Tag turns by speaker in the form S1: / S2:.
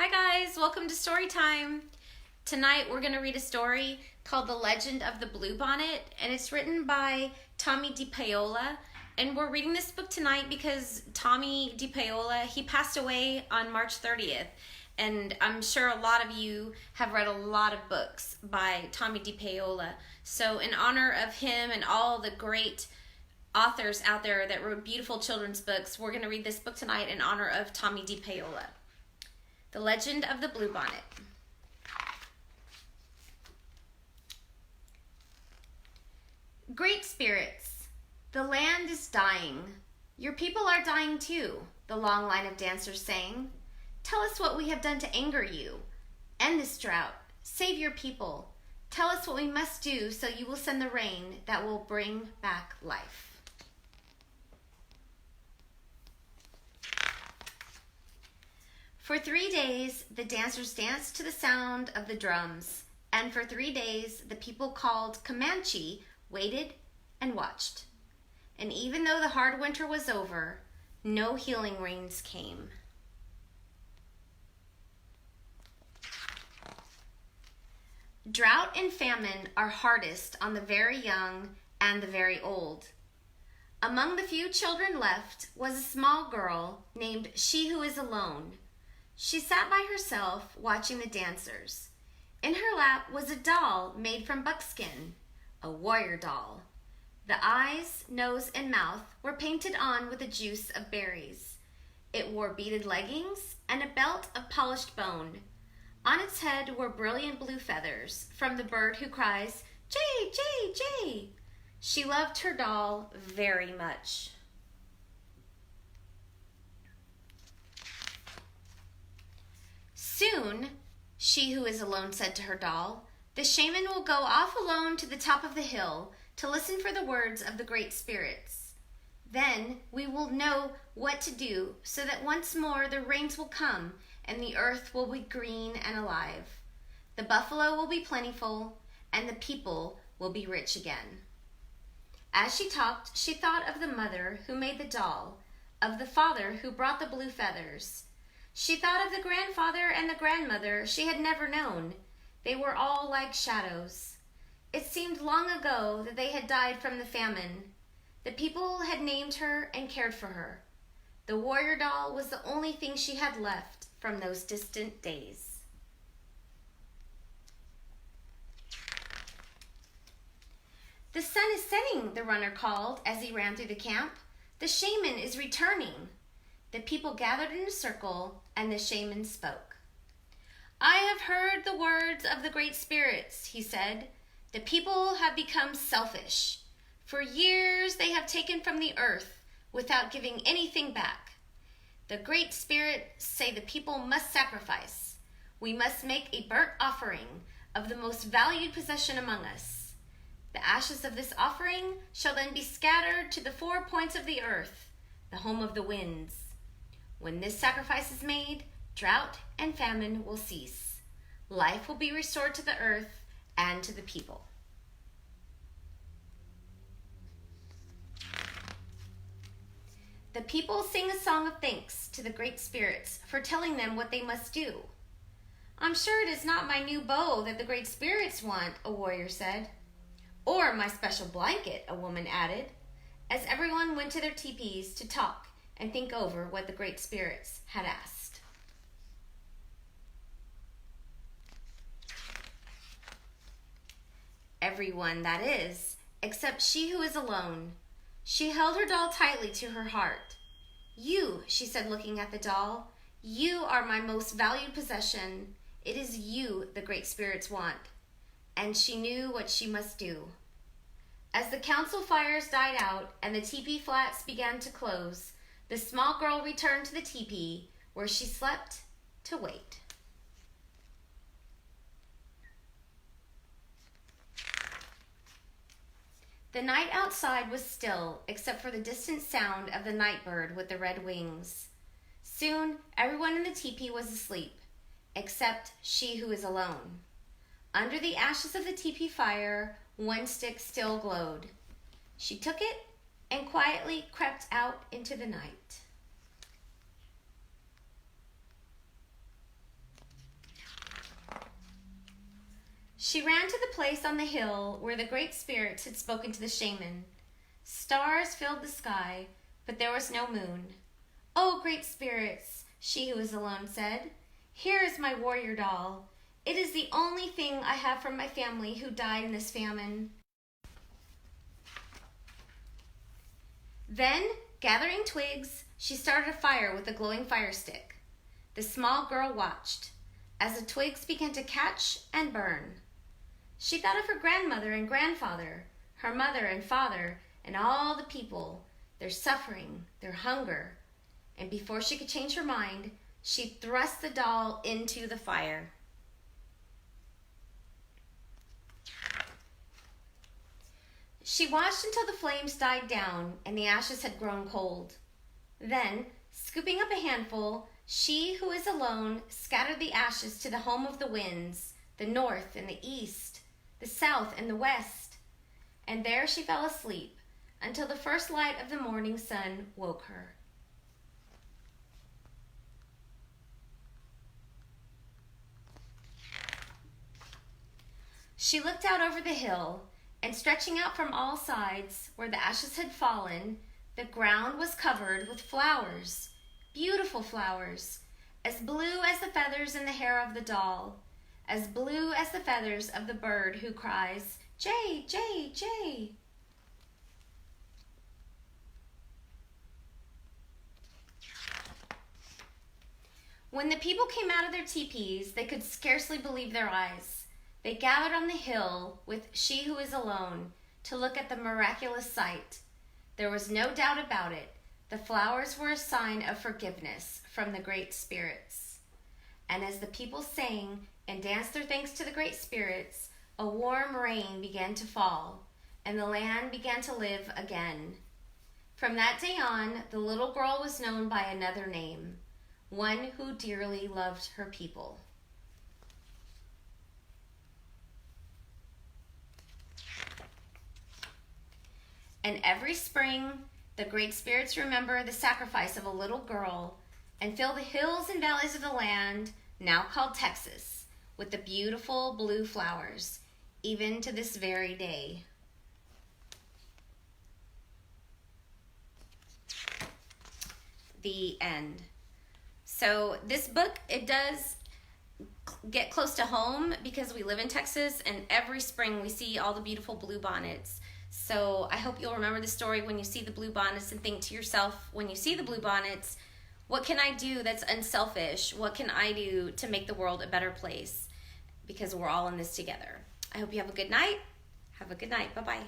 S1: Hi guys, welcome to story time. Tonight we're going to read a story called The Legend of the Bluebonnet, and it's written by Tomie DePaola. And we're reading this book tonight because Tomie DePaola, he passed away on March 30th. And I'm sure a lot of you have read a lot of books by Tomie DePaola. So in honor of him and all the great authors out there that wrote beautiful children's books, we're going to read this book tonight in honor of Tomie DePaola. The Legend of the Bluebonnet. Great spirits, the land is dying. Your people are dying too, the long line of dancers sang. Tell us what we have done to anger you. End this drought. Save your people. Tell us what we must do so you will send the rain that will bring back life. For 3 days, the dancers danced to the sound of the drums, and for 3 days, the people called Comanche waited and watched. And even though the hard winter was over, no healing rains came. Drought and famine are hardest on the very young and the very old. Among the few children left was a small girl named She Who Is Alone. She sat by herself watching the dancers. In her lap was a doll made from buckskin, a warrior doll. The eyes, nose, and mouth were painted on with the juice of berries. It wore beaded leggings and a belt of polished bone. On its head were brilliant blue feathers from the bird who cries, "Jay, Jay, Jay." She loved her doll very much. Soon, She Who Is Alone said to her doll, the shaman will go off alone to the top of the hill to listen for the words of the great spirits. Then we will know what to do so that once more the rains will come and the earth will be green and alive. The buffalo will be plentiful and the people will be rich again. As she talked, she thought of the mother who made the doll, of the father who brought the blue feathers. She thought of the grandfather and the grandmother she had never known. They were all like shadows. It seemed long ago that they had died from the famine. The people had named her and cared for her. The warrior doll was the only thing she had left from those distant days. The sun is setting, the runner called as he ran through the camp. The shaman is returning. The people gathered in a circle, and the shaman spoke. I have heard the words of the great spirits, he said. The people have become selfish. For years they have taken from the earth without giving anything back. The great spirits say the people must sacrifice. We must make a burnt offering of the most valued possession among us. The ashes of this offering shall then be scattered to the 4 points of the earth, the home of the winds. When this sacrifice is made, drought and famine will cease. Life will be restored to the earth and to the people. The people sing a song of thanks to the great spirits for telling them what they must do. I'm sure it is not my new bow that the great spirits want, a warrior said. Or my special blanket, a woman added, as everyone went to their teepees to talk and think over what the great spirits had asked. Everyone, that is, except She Who Is Alone. She held her doll tightly to her heart. You, she said, looking at the doll, you are my most valued possession. It is you the great spirits want. And she knew what she must do. As the council fires died out and the teepee flats began to close, the small girl returned to the teepee where she slept to wait. The night outside was still, except for the distant sound of the night bird with the red wings. Soon, everyone in the teepee was asleep, except She Who Is Alone. Under the ashes of the teepee fire, one stick still glowed. She took it and quietly crept out into the night. She ran to the place on the hill where the great spirits had spoken to the shaman. Stars filled the sky, but there was no moon. "Oh, great spirits," she who was alone said, "here is my warrior doll. It is the only thing I have from my family who died in this famine." Then, gathering twigs, she started a fire with a glowing fire stick. The small girl watched as the twigs began to catch and burn. She thought of her grandmother and grandfather, her mother and father, and all the people, their suffering, their hunger. And before she could change her mind, she thrust the doll into the fire. She watched until the flames died down and the ashes had grown cold. Then, scooping up a handful, she who is alone scattered the ashes to the home of the winds, the north and the east, the south and the west. And there she fell asleep until the first light of the morning sun woke her. She looked out over the hill, and stretching out from all sides, where the ashes had fallen, the ground was covered with flowers, beautiful flowers, as blue as the feathers in the hair of the doll, as blue as the feathers of the bird who cries, "Jay, Jay, Jay." When the people came out of their teepees, they could scarcely believe their eyes. They gathered on the hill with she who is alone to look at the miraculous sight. There was no doubt about it. The flowers were a sign of forgiveness from the great spirits. And as the people sang and danced their thanks to the great spirits, a warm rain began to fall, and the land began to live again. From that day on, the little girl was known by another name, one who dearly loved her people. And every spring, the great spirits remember the sacrifice of a little girl and fill the hills and valleys of the land, now called Texas, with the beautiful blue flowers, even to this very day. The end. So this book, it does get close to home because we live in Texas, and every spring we see all the beautiful bluebonnets. So I hope you'll remember the story when you see the bluebonnets and think to yourself, when you see the bluebonnets, what can I do that's unselfish? What can I do to make the world a better place? Because we're all in this together. I hope you have a good night. Have a good night. Bye-bye.